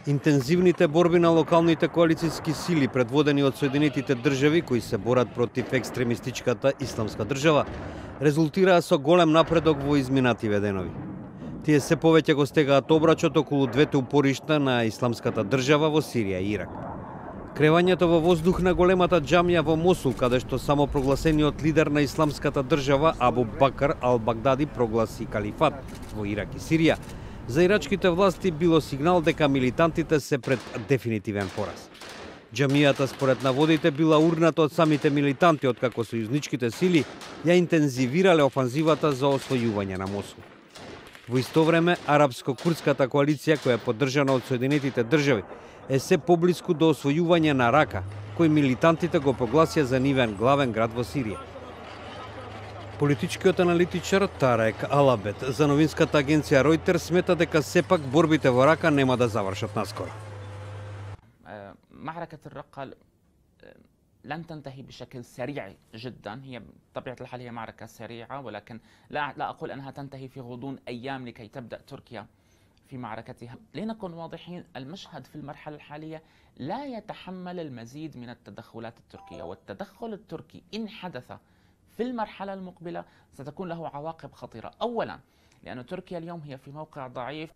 Интензивните борби на локалните коалицијски сили, предводени од Соединетите држави кои се борат против екстремистичката исламска држава, резултираа со голем напредок во изминативе денови. Тие се повеќе го стегаат обрачот околу двете упоришта на исламската држава во Сирија и Ирак. Кревањето во воздух на големата џамија во Мосул, каде што самопрогласениот лидер на исламската држава Абу Бакр ал-Багдади прогласи калифат во Ирак и Сирија, за ирачките власти било сигнал дека милитантите се пред дефинитивен пораз. Џамијата според наводите била урната од самите милитанти, откако сојузничките сили ја интензивирале офанзивата за освојување на Мосул. Во исто време, арапско-курдската коалиција, која е поддржана од Соединетите држави, е се поблиску до освојување на Рака, кој милитантите го прогласија за нивен главен град во Сирија. Политичкиот аналитичар Тарек Алабет за новинската агенција Ройтер смета дека сепак борбите во Рака нема да завршат наскоро. معركة الرقة لن تنتهي بشكل سريع جدا. هي بطبيعة الحال هي معركة سريعة، ولكن لا أقول أنها تنتهي في غضون أيام لكي تبدأ تركيا في معركتها. لنكن واضحين، المشهد في المرحلة الحالية لا يتحمل المزيد من التدخلات التركية، والتدخل التركي إن حدث في المرحلة المقبلة ستكون له عواقب خطيرة. أولا لأن تركيا اليوم هي في موقع ضعيف.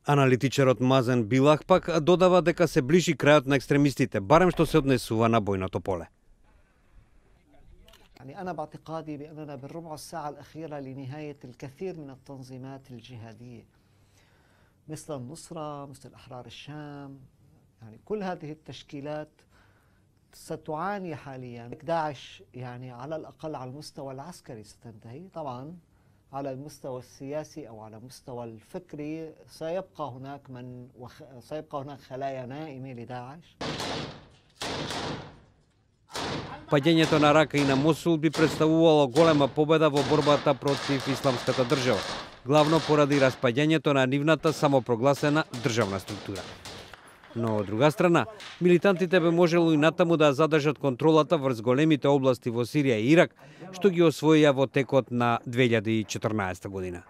Аналитичарот Мазен Билах пак додава дека се ближи крајот на екстремистите, барем што се однесува на бојното поле. يعني أنا باعتقادي بأننا بالربع الساعة الأخيرة لنهاية الكثير من التنظيمات الجهادية مثل النصرة، مثل أحرار الشام، يعني كل هذه التشكيلات ستعاني حاليا. داعش يعني على الأقل على المستوى العسكري ستنتهي، طبعا على المستوى السياسي أو على المستوى الفكري سيبقى هناك خلايا نائمة لداعش. Паѓањето на Рака и на Мосул би представувало голема победа во борбата против исламската држава, главно поради распаѓањето на нивната самопрогласена државна структура. Но од друга страна, милитантите би можело и натаму да задржат контролата врз големите области во Сирија и Ирак, што ги освоија во текот на 2014 година.